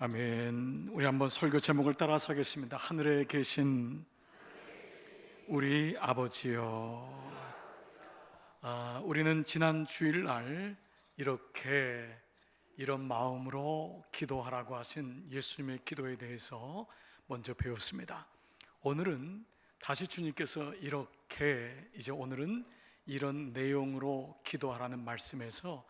아멘. 우리 한번 설교 제목을 따라서 하겠습니다. 하늘에 계신 우리 아버지여. 우리는 지난 주일날 이런 마음으로 기도하라고 하신 예수님의 기도에 대해서 먼저 배웠습니다. 오늘은 다시 주님께서 오늘은 이런 내용으로 기도하라는 말씀에서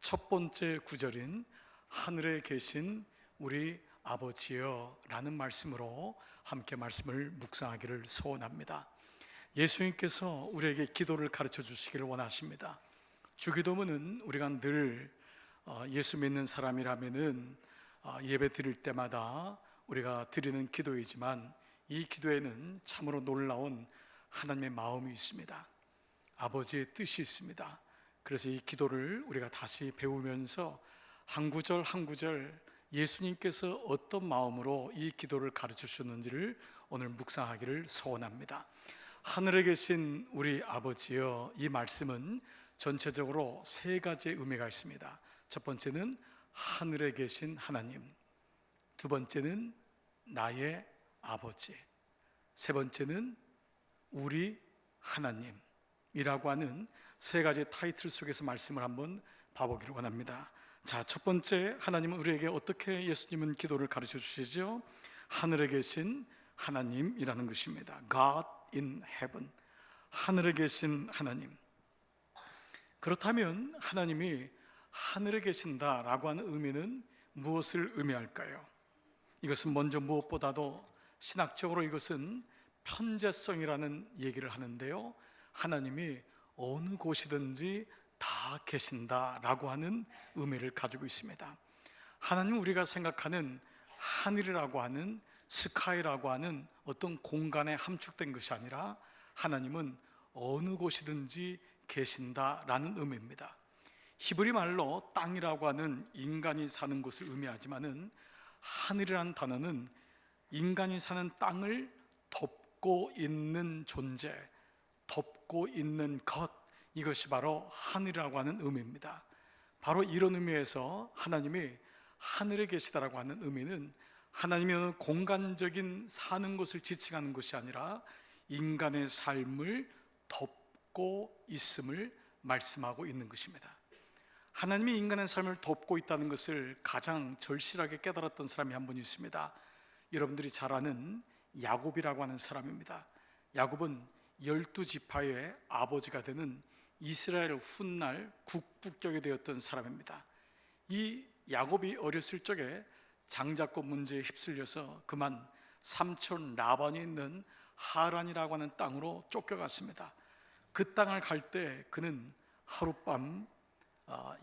첫 번째 구절인 하늘에 계신 우리 아버지여 라는 말씀으로 함께 말씀을 묵상하기를 소원합니다. 예수님께서 우리에게 기도를 가르쳐 주시기를 원하십니다. 주기도문은 우리가 늘 예수 믿는 사람이라면은 예배 드릴 때마다 우리가 드리는 기도이지만, 이 기도에는 참으로 놀라운 하나님의 마음이 있습니다. 아버지의 뜻이 있습니다. 그래서 이 기도를 우리가 다시 배우면서 한 구절 한 구절 예수님께서 어떤 마음으로 이 기도를 가르쳐 주셨는지를 오늘 묵상하기를 소원합니다. 하늘에 계신 우리 아버지여, 이 말씀은 전체적으로 세 가지의 의미가 있습니다. 첫 번째는 하늘에 계신 하나님, 두 번째는 나의 아버지, 세 번째는 우리 하나님이라고 하는 세 가지 타이틀 속에서 말씀을 한번 봐보기를 원합니다. 자, 첫 번째, 하나님은 우리에게 어떻게 예수님은 기도를 가르쳐 주시죠? 하늘에 계신 하나님이라는 것입니다. God in heaven, 하늘에 계신 하나님. 그렇다면 하나님이 하늘에 계신다라고 하는 의미는 무엇을 의미할까요? 이것은 먼저 무엇보다도 신학적으로 이것은 편재성이라는 얘기를 하는데요, 하나님이 어느 곳이든지 다 계신다라고 하는 의미를 가지고 있습니다. 하나님은 우리가 생각하는 하늘이라고 하는, 스카이라고 하는 어떤 공간에 함축된 것이 아니라 하나님은 어느 곳이든지 계신다라는 의미입니다. 히브리 말로 땅이라고 하는 인간이 사는 곳을 의미하지만은, 하늘이라는 단어는 인간이 사는 땅을 덮고 있는 존재, 덮고 있는 것, 이것이 바로 하늘이라고 하는 의미입니다. 바로 이런 의미에서 하나님이 하늘에 계시다라고 하는 의미는 하나님은 공간적인 사는 곳을 지칭하는 것이 아니라 인간의 삶을 덮고 있음을 말씀하고 있는 것입니다. 하나님이 인간의 삶을 덮고 있다는 것을 가장 절실하게 깨달았던 사람이 한 분 있습니다. 여러분들이 잘 아는 야곱이라고 하는 사람입니다. 야곱은 12지파의 아버지가 되는 이스라엘 훗날 국부격이 되었던 사람입니다. 이 야곱이 어렸을 적에 장자권 문제에 휩쓸려서 그만 삼촌 라반이 있는 하란이라고 하는 땅으로 쫓겨갔습니다. 그 땅을 갈 때 그는 하룻밤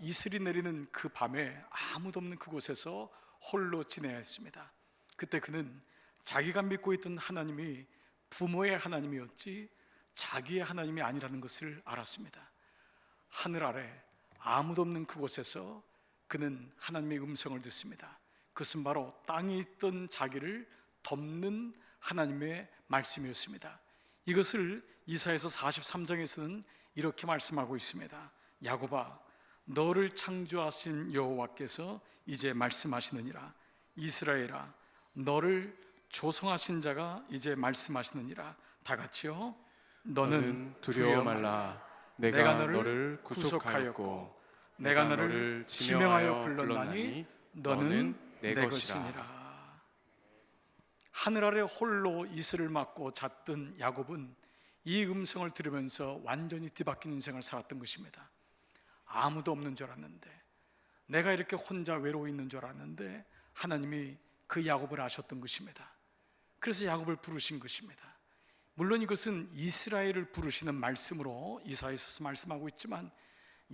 이슬이 내리는 그 밤에 아무도 없는 그곳에서 홀로 지내야 했습니다. 그때 그는 자기가 믿고 있던 하나님이 부모의 하나님이었지 자기의 하나님이 아니라는 것을 알았습니다. 하늘 아래 아무도 없는 그곳에서 그는 하나님의 음성을 듣습니다. 그것은 바로 땅에 있던 자기를 덮는 하나님의 말씀이었습니다. 이것을 이사야서 43장에서는 이렇게 말씀하고 있습니다. 야곱아, 너를 창조하신 여호와께서 이제 말씀하시느니라. 이스라엘아, 너를 조성하신 자가 이제 말씀하시느니라. 다 같이요. 너는 두려워 말라. 내가 너를 구속하였고 내가 너를 지명하여 불렀나니 너는 내 것이니라. 하늘 아래 홀로 이슬을 맞고 잤던 야곱은 이 음성을 들으면서 완전히 뒤바뀐 인생을 살았던 것입니다. 아무도 없는 줄 알았는데, 내가 이렇게 혼자 외로워 있는 줄 알았는데 하나님이 그 야곱을 아셨던 것입니다. 그래서 야곱을 부르신 것입니다. 물론 이것은 이스라엘을 부르시는 말씀으로 이사야서에서 말씀하고 있지만,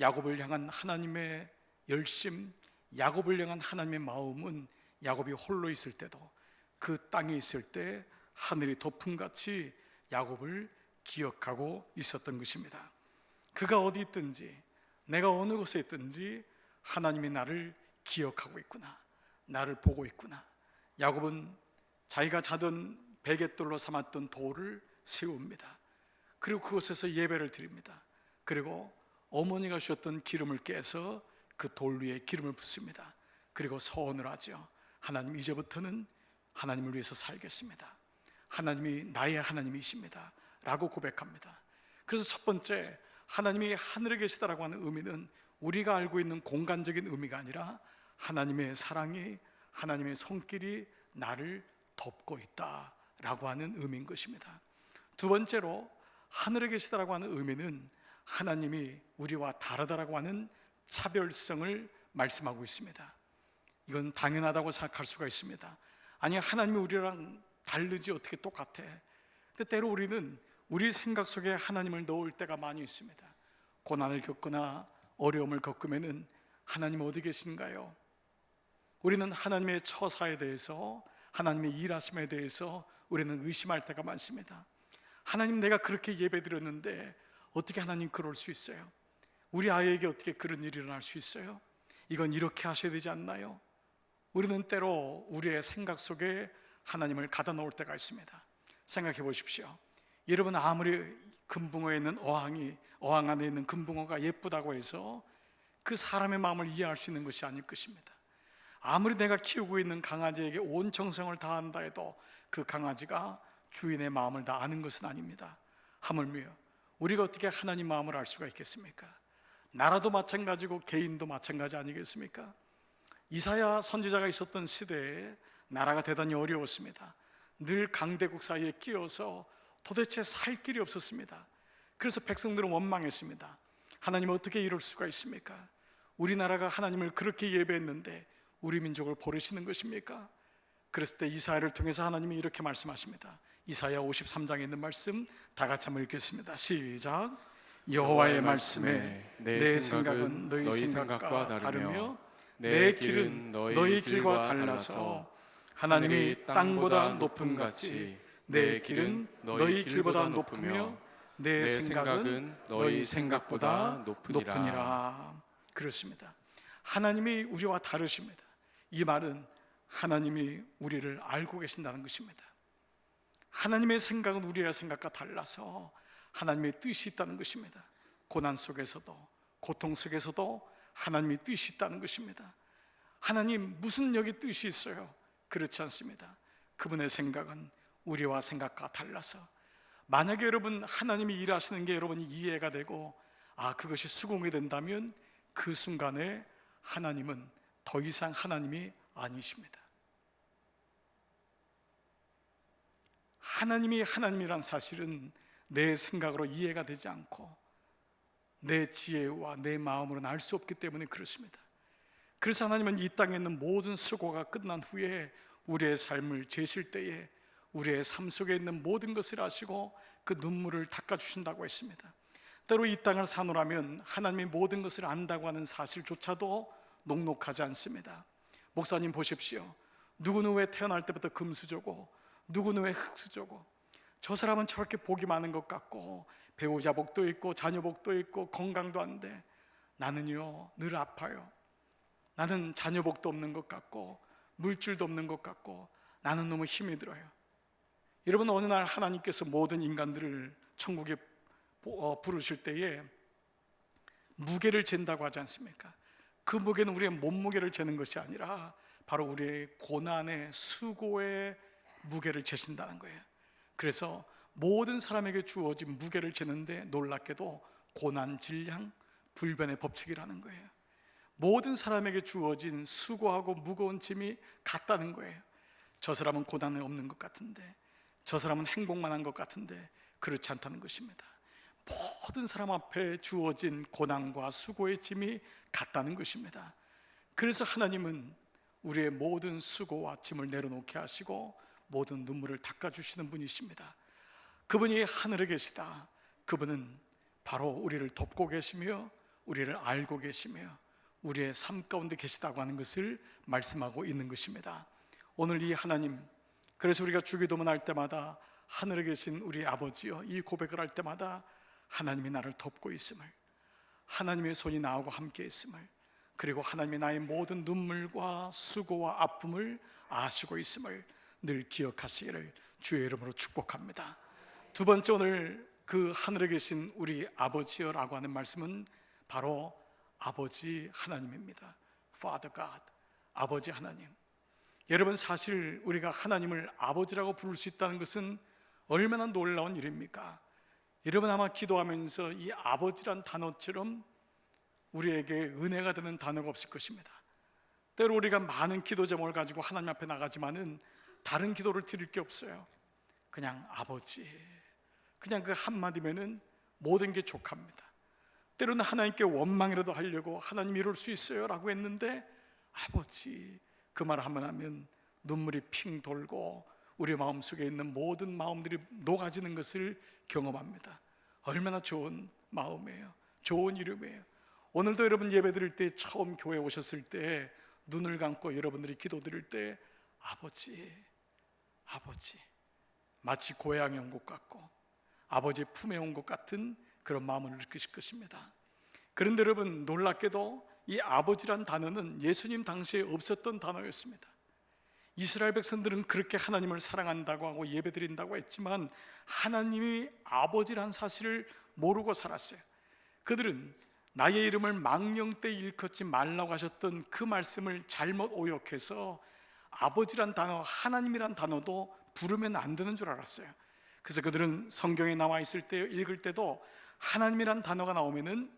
야곱을 향한 하나님의 열심, 야곱을 향한 하나님의 마음은 야곱이 홀로 있을 때도, 그 땅에 있을 때 하늘이 덮음같이 야곱을 기억하고 있었던 것입니다. 그가 어디 있든지, 내가 어느 곳에 있든지 하나님이 나를 기억하고 있구나, 나를 보고 있구나. 야곱은 자기가 자던 베갯돌로 삼았던 돌을 세웁니다. 그리고 그곳에서 예배를 드립니다. 그리고 어머니가 주셨던 기름을 깨서 그 돌 위에 기름을 붓습니다. 그리고 서원을 하죠. 하나님, 이제부터는 하나님을 위해서 살겠습니다. 하나님이 나의 하나님이십니다 라고 고백합니다. 그래서 첫 번째, 하나님이 하늘에 계시다라고 하는 의미는 우리가 알고 있는 공간적인 의미가 아니라 하나님의 사랑이, 하나님의 손길이 나를 덮고 있다라고 하는 의미인 것입니다. 두 번째로, 하늘에 계시다라고 하는 의미는 하나님이 우리와 다르다라고 하는 차별성을 말씀하고 있습니다. 이건 당연하다고 생각할 수가 있습니다. 아니, 하나님이 우리랑 다르지 어떻게 똑같아? 근데 때로 우리는 우리 생각 속에 하나님을 넣을 때가 많이 있습니다. 고난을 겪거나 어려움을 겪으면은 하나님 어디 계신가요? 우리는 하나님의 처사에 대해서, 하나님의 일하심에 대해서 우리는 의심할 때가 많습니다. 하나님, 내가 그렇게 예배드렸는데 어떻게 하나님 그럴 수 있어요? 우리 아이에게 어떻게 그런 일이 일어날 수 있어요? 이건 이렇게 하셔야 되지 않나요? 우리는 때로 우리의 생각 속에 하나님을 가다 놓을 때가 있습니다. 생각해 보십시오. 여러분, 아무리 금붕어에 있는 어항 안에 있는 금붕어가 예쁘다고 해서 그 사람의 마음을 이해할 수 있는 것이 아닐 것입니다. 아무리 내가 키우고 있는 강아지에게 온 정성을 다한다 해도 그 강아지가 주인의 마음을 다 아는 것은 아닙니다. 하물며 우리가 어떻게 하나님 마음을 알 수가 있겠습니까? 나라도 마찬가지고 개인도 마찬가지 아니겠습니까? 이사야 선지자가 있었던 시대에 나라가 대단히 어려웠습니다. 늘 강대국 사이에 끼어서 도대체 살 길이 없었습니다. 그래서 백성들은 원망했습니다. 하나님, 어떻게 이럴 수가 있습니까? 우리나라가 하나님을 그렇게 예배했는데 우리 민족을 버리시는 것입니까? 그랬을 때 이사야를 통해서 하나님이 이렇게 말씀하십니다. 이사야 53장에 있는 말씀 다 같이 한번 읽겠습니다. 시작. 여호와의 말씀에 내 생각은 너희 생각과 다르며 내 길은 너희 길과 달라서 하나님이 땅보다 높음 같이 내 길은 너희 길보다 높으며 내 생각은 너희 생각보다 높으니라. 그렇습니다. 하나님이 우리와 다르십니다. 이 말은 하나님이 우리를 알고 계신다는 것입니다. 하나님의 생각은 우리의 생각과 달라서 하나님의 뜻이 있다는 것입니다. 고난 속에서도, 고통 속에서도 하나님의 뜻이 있다는 것입니다. 하나님, 무슨 여기 뜻이 있어요? 그렇지 않습니다. 그분의 생각은 우리와 생각과 달라서, 만약에 여러분 하나님이 일하시는 게 여러분이 이해가 되고 그것이 수긍이 된다면 그 순간에 하나님은 더 이상 하나님이 아니십니다. 하나님이 하나님이란 사실은 내 생각으로 이해가 되지 않고 내 지혜와 내 마음으로는 알 수 없기 때문에 그렇습니다. 그래서 하나님은 이 땅에 있는 모든 수고가 끝난 후에 우리의 삶을 재실 때에 우리의 삶 속에 있는 모든 것을 아시고 그 눈물을 닦아주신다고 했습니다. 때로 이 땅을 사노라면 하나님이 모든 것을 안다고 하는 사실조차도 녹록하지 않습니다. 목사님 보십시오. 누구는 왜 태어날 때부터 금수저고, 누구는 왜 흙수저고, 저 사람은 저렇게 복이 많은 것 같고 배우자 복도 있고 자녀 복도 있고 건강도 안 돼. 나는요 늘 아파요. 나는 자녀 복도 없는 것 같고 물질도 없는 것 같고 나는 너무 힘이 들어요. 여러분, 어느 날 하나님께서 모든 인간들을 천국에 부르실 때에 무게를 잰다고 하지 않습니까? 그 무게는 우리의 몸무게를 재는 것이 아니라 바로 우리의 고난의 수고의 무게를 재신다는 거예요. 그래서 모든 사람에게 주어진 무게를 재는데 놀랍게도 고난, 질량, 불변의 법칙이라는 거예요. 모든 사람에게 주어진 수고하고 무거운 짐이 같다는 거예요. 저 사람은 고난이 없는 것 같은데, 저 사람은 행복만 한 것 같은데 그렇지 않다는 것입니다. 모든 사람 앞에 주어진 고난과 수고의 짐이 같다는 것입니다. 그래서 하나님은 우리의 모든 수고와 짐을 내려놓게 하시고 모든 눈물을 닦아주시는 분이십니다. 그분이 하늘에 계시다. 그분은 바로 우리를 덮고 계시며 우리를 알고 계시며 우리의 삶 가운데 계시다고 하는 것을 말씀하고 있는 것입니다. 오늘 이 하나님, 그래서 우리가 주기도문 할 때마다 하늘에 계신 우리 아버지여, 이 고백을 할 때마다 하나님이 나를 덮고 있음을, 하나님의 손이 나하고 함께 있음을, 그리고 하나님이 나의 모든 눈물과 수고와 아픔을 아시고 있음을 늘 기억하시기를 주의 이름으로 축복합니다. 두 번째, 오늘 그 하늘에 계신 우리 아버지여라고 하는 말씀은 바로 아버지 하나님입니다. Father God, 아버지 하나님. 여러분, 사실 우리가 하나님을 아버지라고 부를 수 있다는 것은 얼마나 놀라운 일입니까? 여러분, 아마 기도하면서 이 아버지란 단어처럼 우리에게 은혜가 되는 단어가 없을 것입니다. 때로 우리가 많은 기도 제목을 가지고 하나님 앞에 나가지만은 다른 기도를 드릴 게 없어요. 그냥 아버지, 그냥 그 한마디면은 모든 게 족합니다. 때로는 하나님께 원망이라도 하려고 하나님 이럴 수 있어요 라고 했는데 아버지, 그 말을 한번 하면 눈물이 핑 돌고 우리 마음속에 있는 모든 마음들이 녹아지는 것을 경험합니다. 얼마나 좋은 마음이에요. 좋은 이름이에요. 오늘도 여러분 예배 드릴 때, 처음 교회 오셨을 때 눈을 감고 여러분들이 기도 드릴 때 아버지, 아버지, 마치 고향에 온 것 같고 아버지의 품에 온 것 같은 그런 마음을 느끼실 것입니다. 그런데 여러분, 놀랍게도 이 아버지란 단어는 예수님 당시에 없었던 단어였습니다. 이스라엘 백성들은 그렇게 하나님을 사랑한다고 하고 예배드린다고 했지만 하나님이 아버지란 사실을 모르고 살았어요. 그들은 나의 이름을 망령 때 일컫지 말라고 하셨던 그 말씀을 잘못 오역해서 아버지란 단어, 하나님이란 단어도 부르면 안 되는 줄 알았어요. 그래서 그들은 성경에 나와 있을 때, 읽을 때도 하나님이란 단어가 나오면은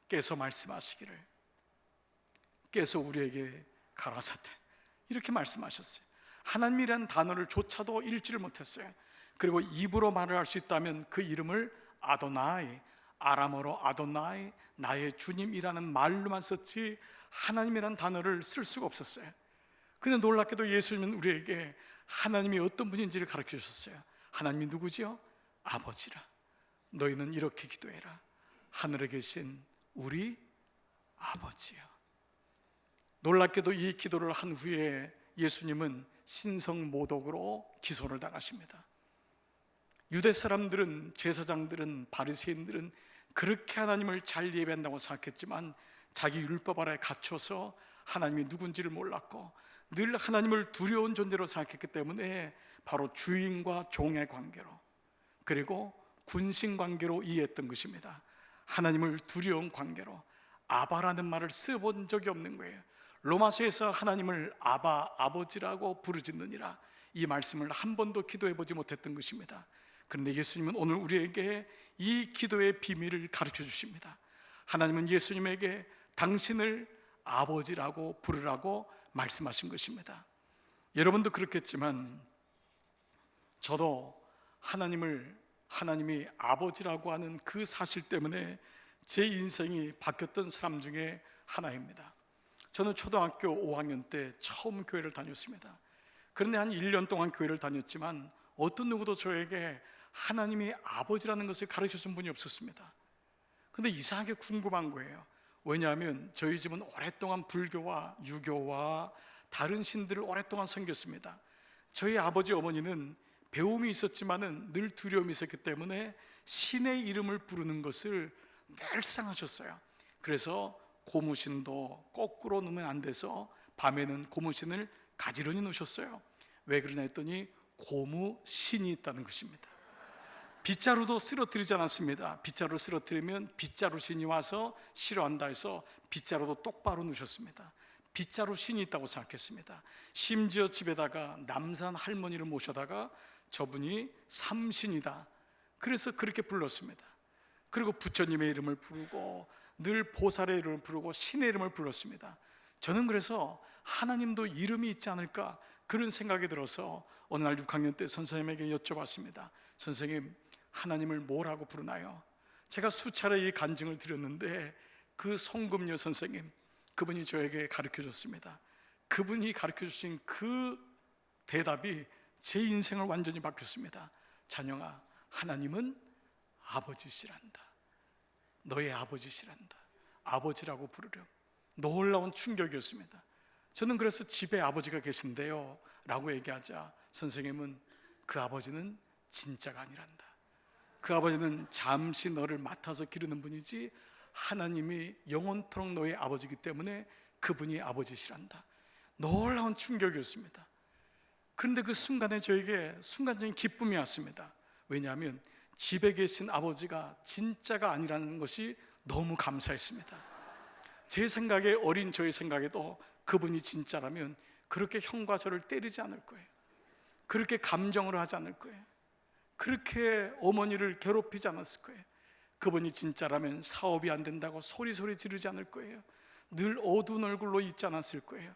깨서 말씀하시기를, 깨서 우리에게 가라사대, 이렇게 말씀하셨어요. 하나님이란 단어를 조차도 읽지를 못했어요. 그리고 입으로 말을 할 수 있다면 그 이름을 아도나이, 아람어로 아도나이, 나의 주님이라는 말로만 썼지 하나님이란 단어를 쓸 수가 없었어요. 근데 놀랍게도 예수님은 우리에게 하나님이 어떤 분인지를 가르쳐 주셨어요. 하나님이 누구지요? 아버지라. 너희는 이렇게 기도해라. 하늘에 계신 우리 아버지요. 놀랍게도 이 기도를 한 후에 예수님은 신성모독으로 기소를 당하십니다. 유대 사람들은, 제사장들은, 바리새인들은 그렇게 하나님을 잘 예배한다고 생각했지만 자기 율법 아래 갇혀서 하나님이 누군지를 몰랐고 늘 하나님을 두려운 존재로 생각했기 때문에 바로 주인과 종의 관계로, 그리고 군신 관계로 이해했던 것입니다. 하나님을 두려운 관계로 아바라는 말을 써본 적이 없는 거예요. 로마서에서 하나님을 아바, 아버지라고 부르짖느니라, 이 말씀을 한 번도 기도해 보지 못했던 것입니다. 그런데 예수님은 오늘 우리에게 이 기도의 비밀을 가르쳐 주십니다. 하나님은 예수님에게 당신을 아버지라고 부르라고 말씀하신 것입니다. 여러분도 그렇겠지만 저도 하나님이 아버지라고 하는 그 사실 때문에 제 인생이 바뀌었던 사람 중에 하나입니다. 저는 초등학교 5학년 때 처음 교회를 다녔습니다. 그런데 한 1년 동안 교회를 다녔지만 어떤 누구도 저에게 하나님이 아버지라는 것을 가르쳐 준 분이 없었습니다. 근데 이상하게 궁금한 거예요. 왜냐하면 저희 집은 오랫동안 불교와 유교와 다른 신들을 오랫동안 섬겼습니다. 저희 아버지 어머니는 배움이 있었지만은 늘 두려움이 있었기 때문에 신의 이름을 부르는 것을 늘상 하셨어요. 그래서 고무신도 거꾸로 놓으면 안 돼서 밤에는 고무신을 가지런히 놓으셨어요. 왜 그러냐 했더니 고무신이 있다는 것입니다. 빗자루도 쓰러뜨리지 않았습니다. 빗자루 쓰러뜨리면 빗자루 신이 와서 싫어한다 해서 빗자루도 똑바로 놓으셨습니다. 빗자루 신이 있다고 생각했습니다. 심지어 집에다가 남산 할머니를 모셔다가 저분이 삼신이다, 그래서 그렇게 불렀습니다. 그리고 부처님의 이름을 부르고 늘 보살의 이름을 부르고 신의 이름을 불렀습니다. 저는 그래서 하나님도 이름이 있지 않을까, 그런 생각이 들어서 어느 날 6학년 때 선생님에게 여쭤봤습니다. 선생님, 하나님을 뭐라고 부르나요? 제가 수차례 이 간증을 드렸는데 그 송금녀 선생님, 그분이 저에게 가르쳐 줬습니다. 그분이 가르쳐 주신 그 대답이 제 인생을 완전히 바뀌었습니다. 자녀아, 하나님은 아버지시란다. 너의 아버지시란다. 아버지라고 부르렴. 놀라운 충격이었습니다. 저는 그래서 집에 아버지가 계신데요 라고 얘기하자 선생님은 그 아버지는 진짜가 아니란다. 그 아버지는 잠시 너를 맡아서 기르는 분이지 하나님이 영원토록 너의 아버지이기 때문에 그분이 아버지시란다. 놀라운 충격이었습니다. 그런데 그 순간에 저에게 순간적인 기쁨이 왔습니다. 왜냐하면 집에 계신 아버지가 진짜가 아니라는 것이 너무 감사했습니다. 제 생각에, 어린 저의 생각에도 그분이 진짜라면 그렇게 형과 저를 때리지 않을 거예요. 그렇게 감정을 하지 않을 거예요. 그렇게 어머니를 괴롭히지 않았을 거예요. 그분이 진짜라면 사업이 안 된다고 소리소리 지르지 않을 거예요. 늘 어두운 얼굴로 있지 않았을 거예요.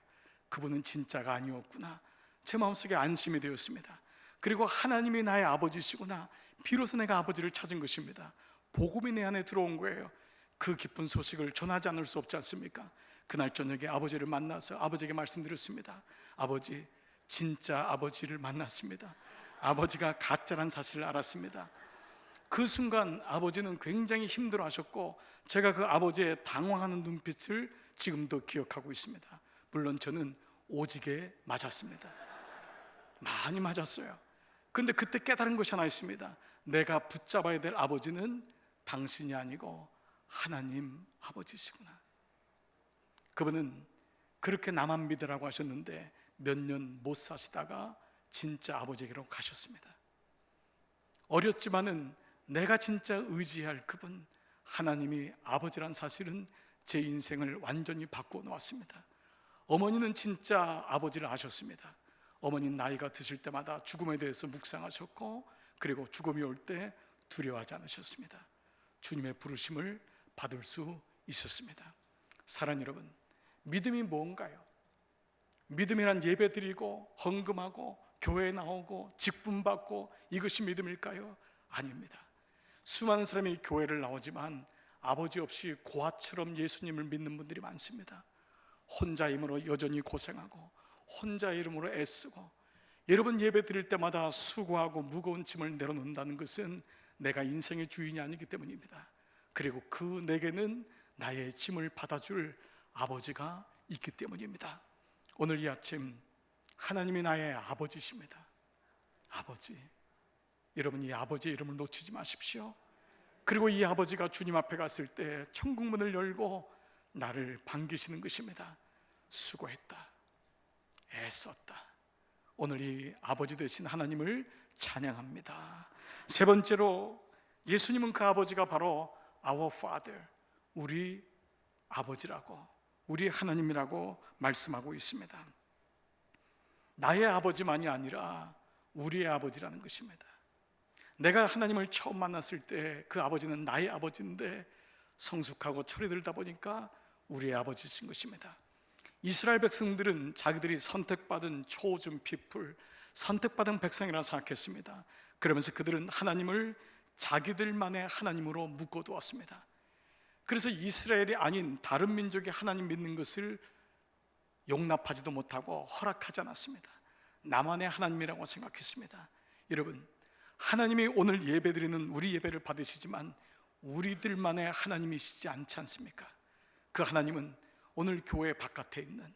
그분은 진짜가 아니었구나, 제 마음속에 안심이 되었습니다. 그리고 하나님이 나의 아버지시구나, 비로소 내가 아버지를 찾은 것입니다. 복음이 내 안에 들어온 거예요. 그 기쁜 소식을 전하지 않을 수 없지 않습니까? 그날 저녁에 아버지를 만나서 아버지에게 말씀드렸습니다. 아버지, 진짜 아버지를 만났습니다. 아버지가 가짜란 사실을 알았습니다. 그 순간 아버지는 굉장히 힘들어하셨고, 제가 그 아버지의 당황하는 눈빛을 지금도 기억하고 있습니다. 물론 저는 오지게 맞았습니다. 많이 맞았어요. 근데 그때 깨달은 것이 하나 있습니다. 내가 붙잡아야 될 아버지는 당신이 아니고 하나님 아버지시구나. 그분은 그렇게 나만 믿으라고 하셨는데 몇 년 못 사시다가 진짜 아버지에게로 가셨습니다. 어렸지만은 내가 진짜 의지할 그분, 하나님이 아버지란 사실은 제 인생을 완전히 바꾸어 놓았습니다. 어머니는 진짜 아버지를 아셨습니다. 어머니는 나이가 드실 때마다 죽음에 대해서 묵상하셨고, 그리고 죽음이 올 때 두려워하지 않으셨습니다. 주님의 부르심을 받을 수 있었습니다. 사랑하는 여러분, 믿음이 뭔가요? 믿음이란 예배 드리고 헌금하고 교회에 나오고 직분 받고 이것이 믿음일까요? 아닙니다. 수많은 사람이 교회를 나오지만 아버지 없이 고아처럼 예수님을 믿는 분들이 많습니다. 혼자 힘으로 여전히 고생하고 혼자 이름으로 애쓰고, 여러분 예배 드릴 때마다 수고하고 무거운 짐을 내려놓는다는 것은 내가 인생의 주인이 아니기 때문입니다. 그리고 그 내게는 나의 짐을 받아줄 아버지가 있기 때문입니다. 오늘 이 아침 하나님이 나의 아버지십니다. 아버지, 여러분 이 아버지의 이름을 놓치지 마십시오. 그리고 이 아버지가 주님 앞에 갔을 때 천국문을 열고 나를 반기시는 것입니다. 수고했다, 애썼다. 오늘 이 아버지 되신 하나님을 찬양합니다. 세 번째로, 예수님은 그 아버지가 바로 Our Father, 우리 아버지라고, 우리 하나님이라고 말씀하고 있습니다. 나의 아버지만이 아니라 우리의 아버지라는 것입니다. 내가 하나님을 처음 만났을 때 그 아버지는 나의 아버지인데 성숙하고 철이 들다 보니까 우리의 아버지신 것입니다. 이스라엘 백성들은 자기들이 선택받은 초준 피플, 선택받은 백성이라 생각했습니다. 그러면서 그들은 하나님을 자기들만의 하나님으로 묶어두었습니다. 그래서 이스라엘이 아닌 다른 민족의 하나님 믿는 것을 용납하지도 못하고 허락하지 않았습니다. 나만의 하나님이라고 생각했습니다. 여러분, 하나님이 오늘 예배드리는 우리 예배를 받으시지만 우리들만의 하나님이시지 않지 않습니까? 그 하나님은 오늘 교회 바깥에 있는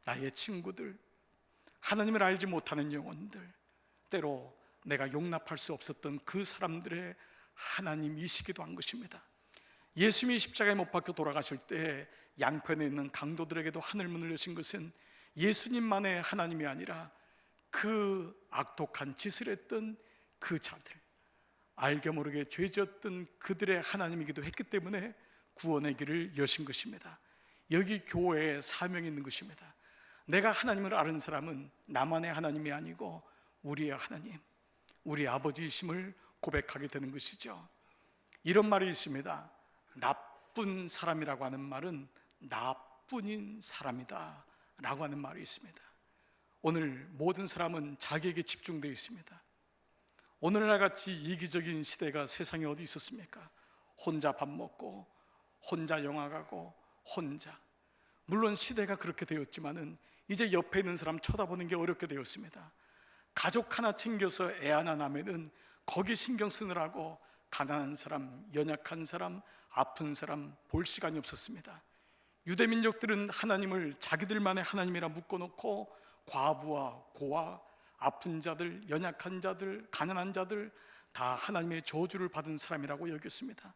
나의 친구들, 하나님을 알지 못하는 영혼들, 때로 내가 용납할 수 없었던 그 사람들의 하나님이시기도 한 것입니다. 예수님이 십자가에 못 박혀 돌아가실 때 양편에 있는 강도들에게도 하늘문을 여신 것은 예수님만의 하나님이 아니라 그 악독한 짓을 했던 그 자들, 알게 모르게 죄졌던 그들의 하나님이기도 했기 때문에 구원의 길을 여신 것입니다. 여기 교회에 사명이 있는 것입니다. 내가 하나님을 아는 사람은 나만의 하나님이 아니고 우리의 하나님, 우리 아버지이심을 고백하게 되는 것이죠. 이런 말이 있습니다. 나쁜 사람이라고 하는 말은 나뿐인 사람이다 라고 하는 말이 있습니다. 오늘 모든 사람은 자기에게 집중되어 있습니다. 오늘날 같이 이기적인 시대가 세상에 어디 있었습니까? 혼자 밥 먹고 혼자 영화 가고 혼자, 물론 시대가 그렇게 되었지만은 이제 옆에 있는 사람 쳐다보는 게 어렵게 되었습니다. 가족 하나 챙겨서 애 하나 낳으면은 거기 신경 쓰느라고 가난한 사람, 연약한 사람, 아픈 사람 볼 시간이 없었습니다. 유대 민족들은 하나님을 자기들만의 하나님이라 묶어놓고 과부와 고아, 아픈 자들, 연약한 자들, 가난한 자들 다 하나님의 저주를 받은 사람이라고 여겼습니다.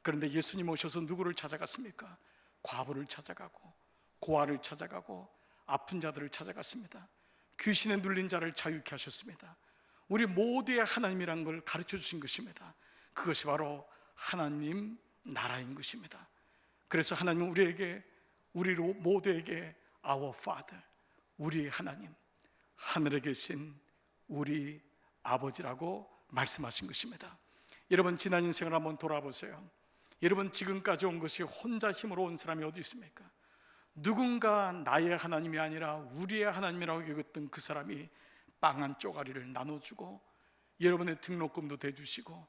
그런데 예수님 오셔서 누구를 찾아갔습니까? 과부를 찾아가고 고아를 찾아가고 아픈 자들을 찾아갔습니다. 귀신에 눌린 자를 자유케 하셨습니다. 우리 모두의 하나님이란 걸 가르쳐 주신 것입니다. 그것이 바로 하나님 나라인 것입니다. 그래서 하나님은 우리 모두에게 Our Father, 우리 하나님, 하늘에 계신 우리 아버지라고 말씀하신 것입니다. 여러분, 지난 인생을 한번 돌아보세요. 여러분, 지금까지 온 것이 혼자 힘으로 온 사람이 어디 있습니까? 누군가 나의 하나님이 아니라 우리의 하나님이라고 여겼던 그 사람이 빵 한 쪼가리를 나눠주고, 여러분의 등록금도 대주시고,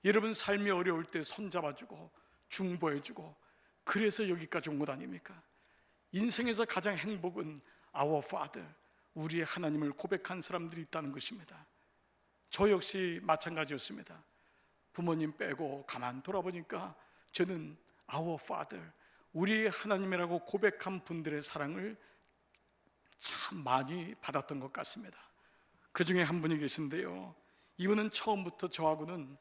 여러분 삶이 어려울 때 손잡아주고 중보해주고, 그래서 여기까지 온 것 아닙니까? 인생에서 가장 행복은 Our Father, 우리의 하나님을 고백한 사람들이 있다는 것입니다. 저 역시 마찬가지였습니다. 부모님 빼고 가만 돌아보니까 저는 Our Father, 우리의 하나님이라고 고백한 분들의 사랑을 참 많이 받았던 것 같습니다. 그 중에 한 분이 계신데요, 이분은 처음부터 저하고는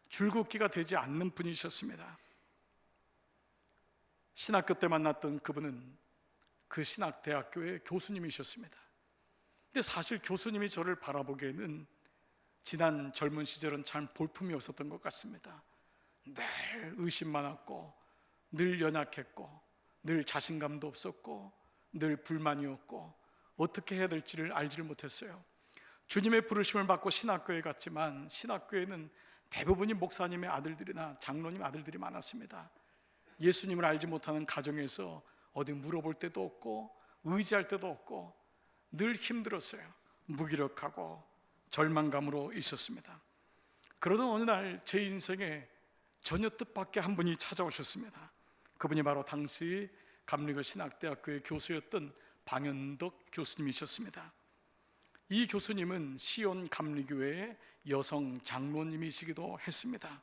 줄긋기가 되지 않는 분이셨습니다. 신학교 때 만났던 그분은 그 신학대학교의 교수님이셨습니다. 근데 사실 교수님이 저를 바라보기에는 지난 젊은 시절은 참 볼품이 없었던 것 같습니다. 늘 의심 많았고, 늘 연약했고, 늘 자신감도 없었고, 늘 불만이었고, 어떻게 해야 될지를 알지를 못했어요. 주님의 부르심을 받고 신학교에 갔지만 신학교에는 대부분이 목사님의 아들들이나 장로님 아들들이 많았습니다. 예수님을 알지 못하는 가정에서 어디 물어볼 데도 없고 의지할 데도 없고 늘 힘들었어요. 무기력하고 절망감으로 있었습니다. 그러던 어느 날 제 인생에 전혀 뜻밖의 한 분이 찾아오셨습니다. 그분이 바로 당시 감리교 신학대학교의 교수였던 방현덕 교수님이셨습니다. 이 교수님은 시온 감리교회의 여성 장로님이시기도 했습니다.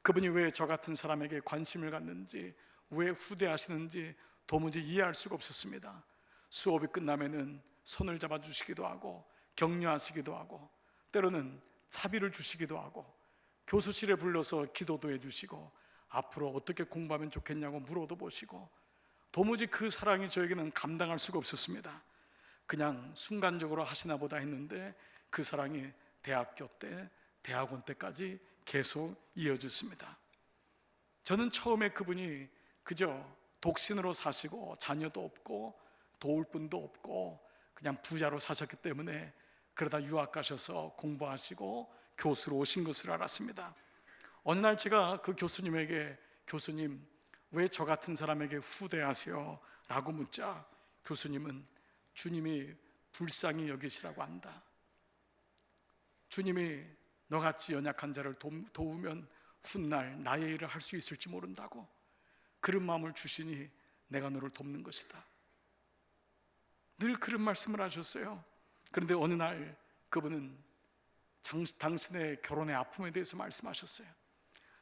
그분이 왜 저 같은 사람에게 관심을 갖는지, 왜 후대하시는지 도무지 이해할 수가 없었습니다. 수업이 끝나면은 손을 잡아주시기도 하고 격려하시기도 하고 때로는 차비를 주시기도 하고 교수실에 불러서 기도도 해주시고 앞으로 어떻게 공부하면 좋겠냐고 물어도 보시고, 도무지 그 사랑이 저에게는 감당할 수가 없었습니다. 그냥 순간적으로 하시나 보다 했는데 그 사랑이 대학교 때, 대학원 때까지 계속 이어졌습니다. 저는 처음에 그분이 그저 독신으로 사시고 자녀도 없고 도울 분도 없고 그냥 부자로 사셨기 때문에 그러다 유학 가셔서 공부하시고 교수로 오신 것을 알았습니다. 어느 날 제가 그 교수님에게, 교수님, 왜 저 같은 사람에게 후대하세요? 라고 묻자 교수님은 주님이 불쌍히 여기시라고 한다. 주님이 너같이 연약한 자를 도우면 훗날 나의 일을 할 수 있을지 모른다고, 그런 마음을 주시니 내가 너를 돕는 것이다. 늘 그런 말씀을 하셨어요. 그런데 어느 날 그분은 당신의 결혼의 아픔에 대해서 말씀하셨어요.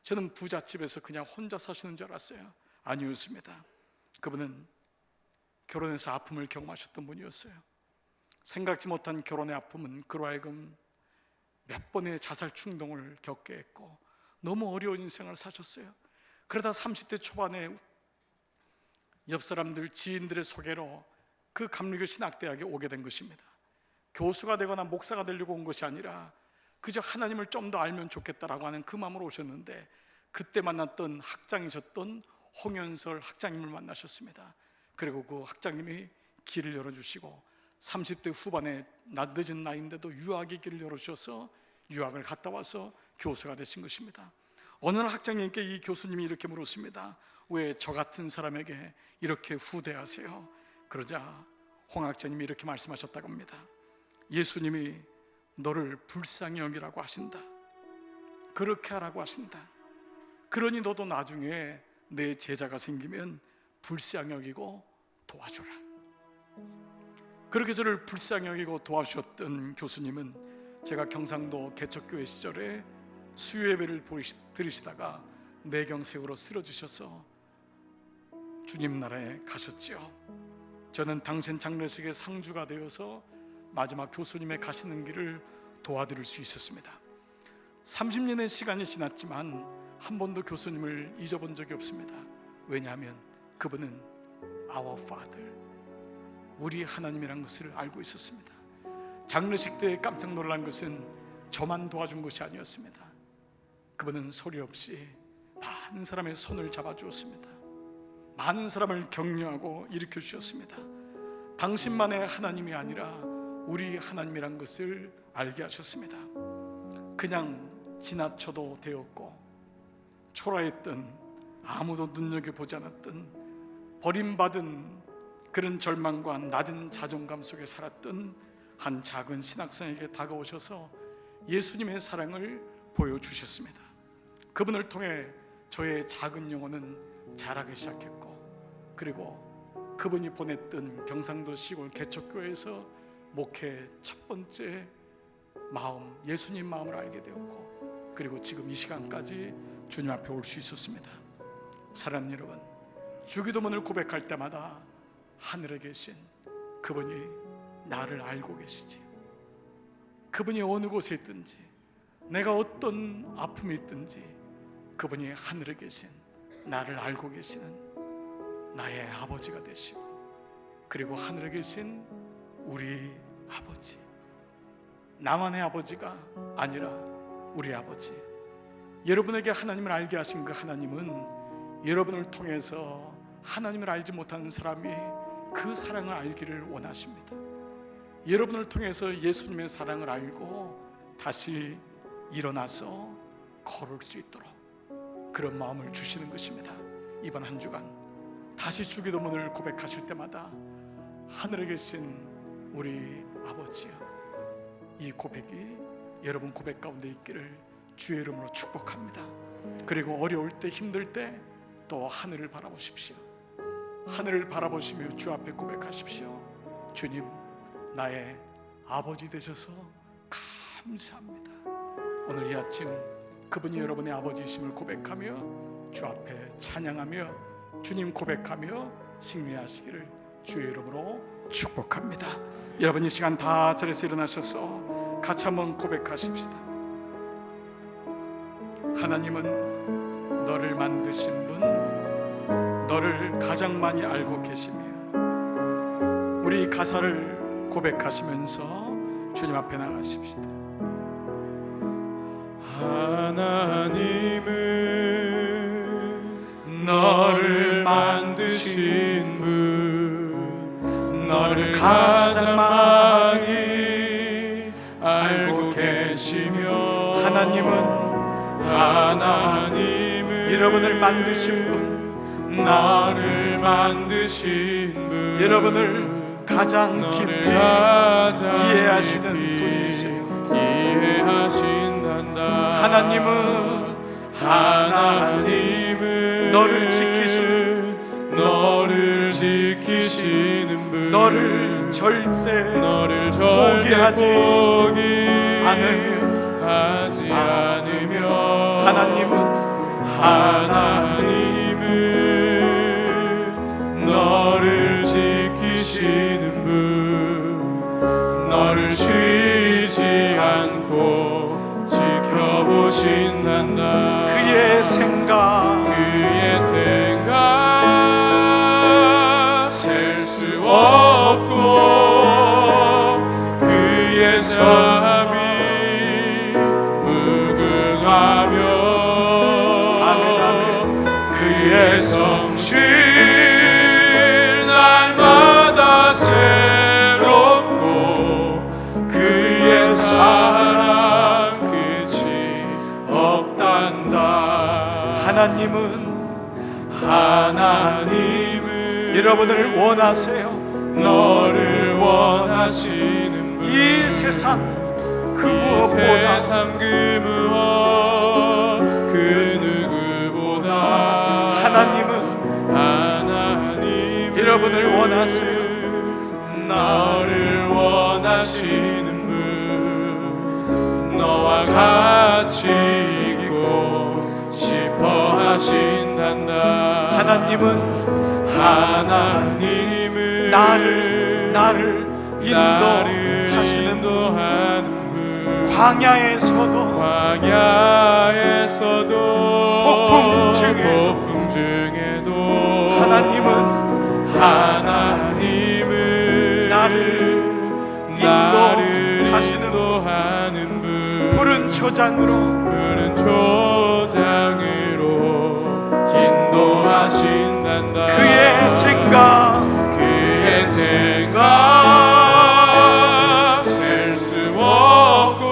저는 부잣집에서 그냥 혼자 사시는 줄 알았어요. 아니었습니다. 그분은 결혼해서 아픔을 경험하셨던 분이었어요. 생각지 못한 결혼의 아픔은 그로 하여금 몇 번의 자살 충동을 겪게 했고 너무 어려운 인생을 사셨어요. 그러다 30대 초반에 옆 사람들, 지인들의 소개로 그 감리교 신학대학에 오게 된 것입니다. 교수가 되거나 목사가 되려고 온 것이 아니라 그저 하나님을 좀 더 알면 좋겠다라고 하는 그 마음으로 오셨는데, 그때 만났던 학장이셨던 홍연설 학장님을 만나셨습니다. 그리고 그 학장님이 길을 열어주시고 30대 후반에 늦은 나이인데도 유학의 길을 열어주셔서 유학을 갔다 와서 교수가 되신 것입니다. 어느 날 학장님께 이 교수님이 이렇게 물었습니다. 왜 저 같은 사람에게 이렇게 후대하세요? 그러자 홍 학장님이 이렇게 말씀하셨다고 합니다. 예수님이 너를 불쌍히 여기라고 하신다. 그렇게 하라고 하신다. 그러니 너도 나중에 내 제자가 생기면 불쌍히 여기고 도와주라. 그렇게 저를 불쌍히 여기고 도와주셨던 교수님은 제가 경상도 개척교회 시절에 수요예배를 들으시다가 뇌경색으로 쓰러지셔서 주님 나라에 가셨죠. 저는 당신 장례식의 상주가 되어서 마지막 교수님의 가시는 길을 도와드릴 수 있었습니다. 30년의 시간이 지났지만 한 번도 교수님을 잊어본 적이 없습니다. 왜냐하면 그분은 Our Father, 우리 하나님이란 것을 알고 있었습니다. 장례식 때 깜짝 놀란 것은 저만 도와준 것이 아니었습니다. 그분은 소리 없이 많은 사람의 손을 잡아주었습니다. 많은 사람을 격려하고 일으켜 주셨습니다. 당신만의 하나님이 아니라 우리 하나님이란 것을 알게 하셨습니다. 그냥 지나쳐도 되었고 초라했던, 아무도 눈여겨보지 않았던, 버림받은 그런 절망과 낮은 자존감 속에 살았던 한 작은 신학생에게 다가오셔서 예수님의 사랑을 보여주셨습니다. 그분을 통해 저의 작은 영혼은 자라기 시작했고, 그리고 그분이 보냈던 경상도 시골 개척교회에서 목회 첫 번째 마음, 예수님 마음을 알게 되었고, 그리고 지금 이 시간까지 주님 앞에 올 수 있었습니다. 사랑하는 여러분, 주기도문을 고백할 때마다 하늘에 계신 그분이 나를 알고 계시지. 그분이 어느 곳에 있든지, 내가 어떤 아픔이 있든지 그분이 하늘에 계신 나를 알고 계시는 나의 아버지가 되시고, 그리고 하늘에 계신 우리 아버지, 나만의 아버지가 아니라 우리 아버지, 여러분에게 하나님을 알게 하신 그 하나님은 여러분을 통해서 하나님을 알지 못하는 사람이 그 사랑을 알기를 원하십니다. 여러분을 통해서 예수님의 사랑을 알고 다시 일어나서 걸을 수 있도록 그런 마음을 주시는 것입니다. 이번 한 주간 다시 주기도문을 고백하실 때마다 하늘에 계신 우리 아버지여, 이 고백이 여러분 고백 가운데 있기를 주의 이름으로 축복합니다. 그리고 어려울 때, 힘들 때 또 하늘을 바라보십시오. 하늘을 바라보시며 주 앞에 고백하십시오. 주님, 나의 아버지 되셔서 감사합니다. 오늘 이 아침 그분이 여러분의 아버지이심을 고백하며 주 앞에 찬양하며 주님 고백하며 승리하시기를 주의 이름으로 축복합니다. 여러분 이 시간 다 자리에서 일어나셔서 같이 한번 고백하십시다. 하나님은 너를 만드신 분, 너를 가장 많이 알고 계시며, 우리 가사를 고백하시면서 주님 앞에 나가십시다. 하나님은 너를 만드신 분, 너를 가장 많이 알고 계시며, 하나님은 여러분을 만드신 분, 나를 만드신 분, 여러분을 가장 깊이 이해하시는 분이세요. 하나님은 너를 지키시는 분, 너를 절대 포기하지 않으며, 하나님은 너를 지키시는 분, 너를 쉬지 않고 지켜보신단다. 그의 생각 셀 수 없고, 그의 삶이 무궁하며, 그의 성실 날마다 새롭고, 그의 사랑 끝이 없단다. 하나님은 여러분을 원하세요. 너를 원하시는 분, 이 세상 그 무엇 그 누구보다 하나님은 여러분을 원하세요. 너를 원하시는 분, 너와 같이 있고 싶어 하신단다. 하나님은 나를 인도하시는 분, 광야에서도 폭풍 중에도 하나님은 나를 인도하시는 분, 푸른 초장으로 인도하신단다. 그의 생각 그의 생각 셀 수 없고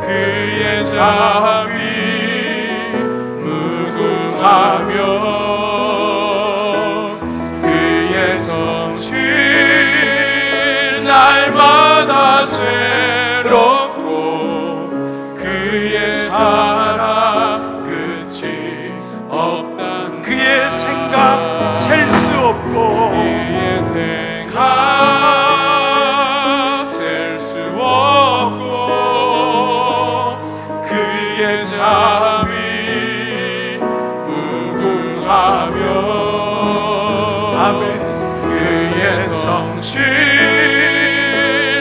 그의 자비 무궁하며 그의 성실 날마다 새롭고 그의 사랑 끝이 없단 그의 생각 셀 수 없고 그의 생각 셀 수 없고 그의 자비 무궁하며 아멘. 그의 성실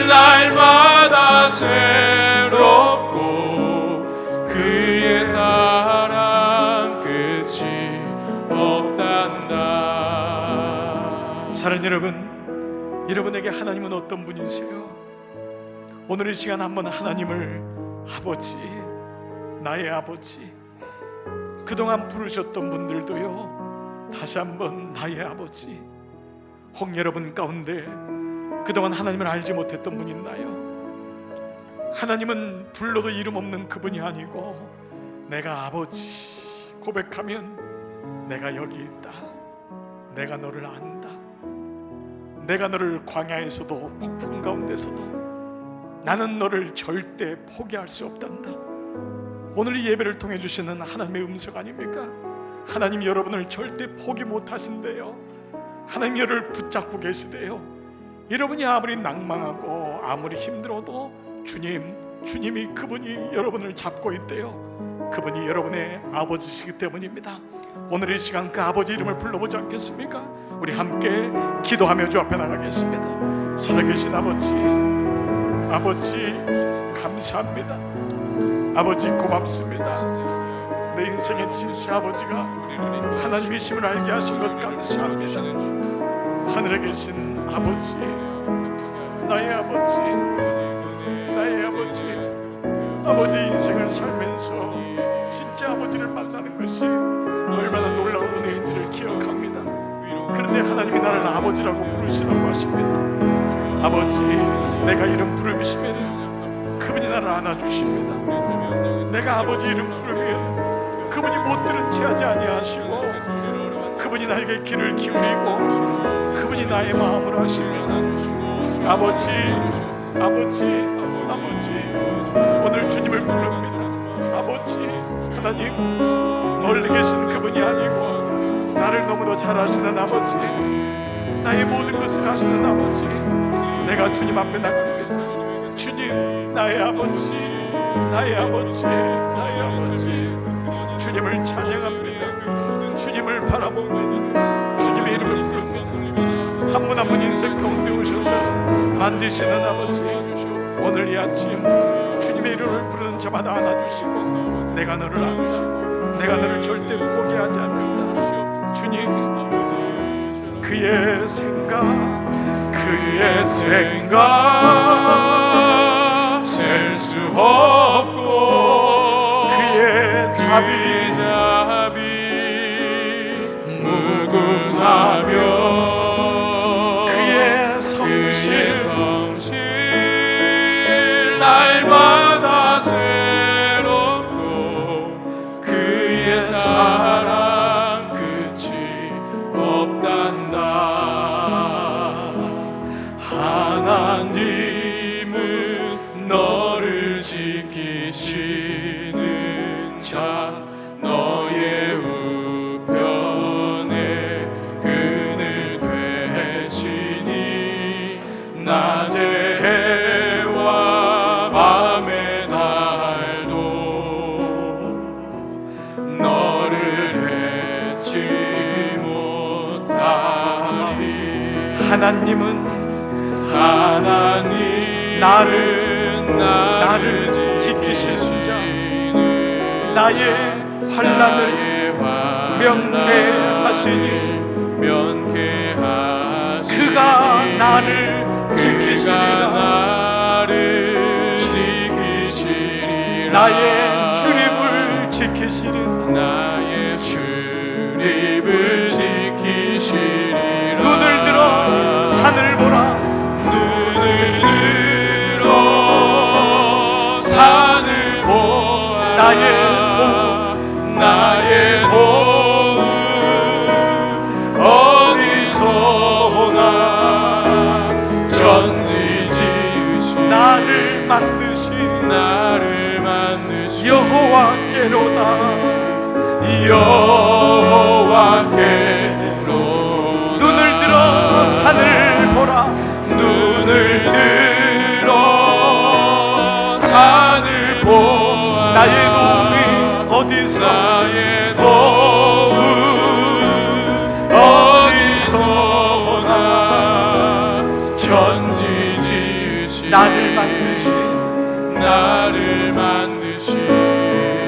날마다 새롭고 그의 사랑 끝이 없단다. 사랑하는 여러분, 여러분에게 하나님은 어떤 분이세요? 오늘 이 시간 한번 하나님을 아버지, 나의 아버지, 그동안 부르셨던 분들도요, 다시 한번 나의 아버지. 혹 여러분 가운데 그동안 하나님을 알지 못했던 분 있나요? 하나님은 불러도 이름 없는 그분이 아니고 내가 아버지 고백하면 내가 여기 있다, 내가 너를 안다, 내가 너를 광야에서도 폭풍 가운데서도 나는 너를 절대 포기할 수 없단다. 오늘 이 예배를 통해 주시는 하나님의 음성 아닙니까? 하나님 여러분을 절대 포기 못하신대요. 하나님 여러분을 붙잡고 계시대요. 여러분이 아무리 낭망하고 아무리 힘들어도 주님이 그분이 여러분을 잡고 있대요. 그분이 여러분의 아버지시기 때문입니다. 오늘 이 시간 그 아버지 이름을 불러보지 않겠습니까? 우리 함께 기도하며 주 앞에 나가겠습니다. 살아계신 아버지, 아버지 감사합니다. 아버지 고맙습니다. 내 인생의 진짜 아버지가 하나님이심을 알게 하신 것 감사합니다. 하늘에 계신 아버지, 나의 아버지, 나의 아버지, 아버지 인생을 살면서 진짜 아버지를 만나는 것이 얼마나 놀라운 은혜인지를 기억합니다. 그런데 하나님이 나를 아버지라고 부르시라고 하십니다. 아버지, 내가 이름 부르시면 그분이 나를 안아주십니다. 내가 아버지 이름 부르면 그분이 못 들은 채 하지 아니하시고 그분이 나에게 귀를 기울이고 그분이 나의 마음을 하십니다. 아버지, 아버지, 아버지, 오늘 주님을 부릅니다. 아버지, 하나님 멀리 계신 그분이 아니고 나를 너무도 잘 아시는 아버지, 나의 모든 것을 아시는 아버지, 내가 주님 앞에 나갑니다. 주님, 나의 아버지, 나의 아버지, 나의 아버지, 주님을 찬양합니다. 주님을 바라봅니다. 주님의 이름을 부릅니다. 한 분 한 분 인생 가운데 오셔서 만지시는 아버지, 오늘 이 아침 주님의 이름을 부르는 자마다 안아주시고 내가 너를 안다, 내가 너를 절대 포기하지 않는다. 주님, 그의 생각, 그의 생각 셀 수 없고 그의 자비 무궁하며 그의 성실 날마다 새롭고 그의 사랑 끝이 없단다. 하나님은 너를 지키시는 자, 너의 우편에 그늘 되시니 낮에 해와 밤의 날도 너를 해치 못하리. 하나님 나를 지키시는 자, 나의 환난을 명쾌하시니 그가 나를 지키시리라. 나의 출입을 지키시리라. 눈을 나의 도움 어디서나 전지 지으신 나를 만드신 여호와께로다. 여호와께로 눈을 들어 산을 보라. 눈을 들어 산을 보아 나의 도움이 어디서 나의 도움 어디서나 전지 지으신 나를 만드신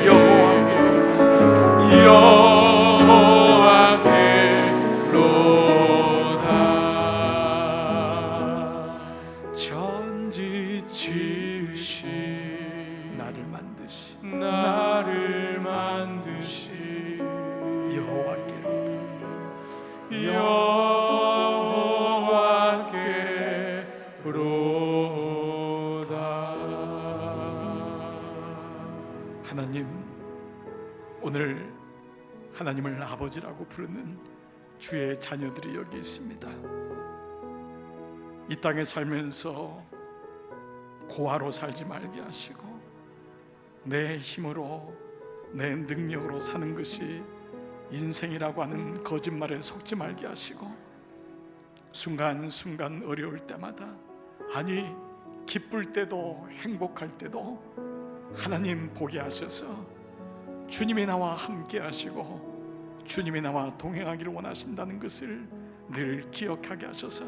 여호와께로다. 전지 지으신 나를 만드신 나를 만드신 여호와께로다. 하나님, 오늘 하나님을 아버지라고 부르는 주의 자녀들이 여기 있습니다. 이 땅에 살면서 고아로 살지 말게 하시고 내 힘으로 내 능력으로 사는 것이 인생이라고 하는 거짓말에 속지 말게 하시고 순간순간 어려울 때마다, 아니 기쁠 때도 행복할 때도 하나님 보게 하셔서 주님이 나와 함께 하시고 주님이 나와 동행하기를 원하신다는 것을 늘 기억하게 하셔서,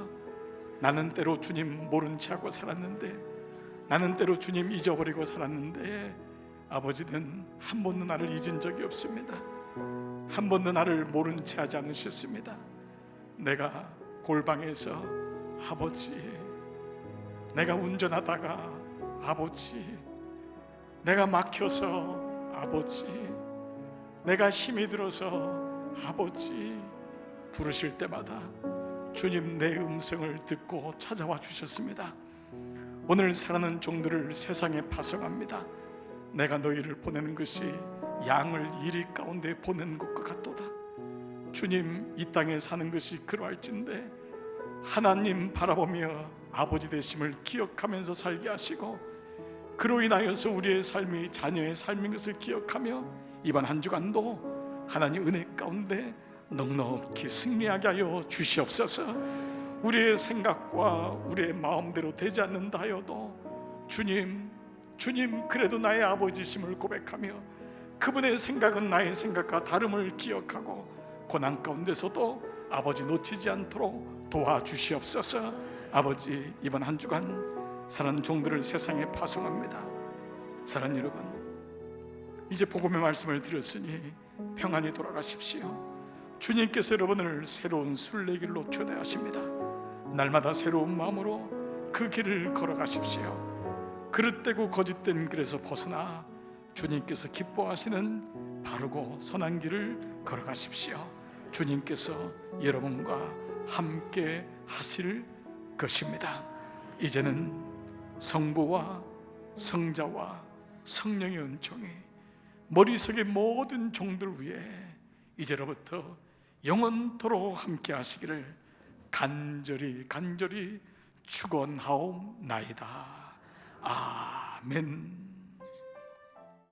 나는 때로 주님 모른 채 하고 살았는데, 나는 때로 주님 잊어버리고 살았는데 아버지는 한 번도 나를 잊은 적이 없습니다. 한 번도 나를 모른 채 하지 않으셨습니다. 내가 골방에서 아버지, 내가 운전하다가 아버지, 내가 막혀서 아버지, 내가 힘이 들어서 아버지 부르실 때마다 주님 내 음성을 듣고 찾아와 주셨습니다. 오늘 사랑하는 종들을 세상에 파송합니다. 내가 너희를 보내는 것이 양을 이리 가운데 보내는 것과 같도다. 주님, 이 땅에 사는 것이 그러할진데 하나님 바라보며 아버지 되심을 기억하면서 살게 하시고, 그로 인하여서 우리의 삶이 자녀의 삶인 것을 기억하며 이번 한 주간도 하나님 은혜 가운데 넉넉히 승리하게 하여 주시옵소서. 우리의 생각과 우리의 마음대로 되지 않는다 하여도 주님 그래도 나의 아버지심을 고백하며 그분의 생각은 나의 생각과 다름을 기억하고 고난 가운데서도 아버지 놓치지 않도록 도와주시옵소서. 아버지, 이번 한 주간 사랑하는 종들을 세상에 파송합니다. 사랑하는 여러분, 이제 복음의 말씀을 들었으니 평안히 돌아가십시오. 주님께서 여러분을 새로운 순례길로 초대하십니다. 날마다 새로운 마음으로 그 길을 걸어가십시오. 그릇되고 거짓된 길에서 벗어나 주님께서 기뻐하시는 바르고 선한 길을 걸어가십시오. 주님께서 여러분과 함께 하실 것입니다. 이제는 성부와 성자와 성령의 은총이 머릿속의 모든 종들 위에 이제로부터 영원토록 함께 하시기를 간절히 축원하옵나이다. 아멘.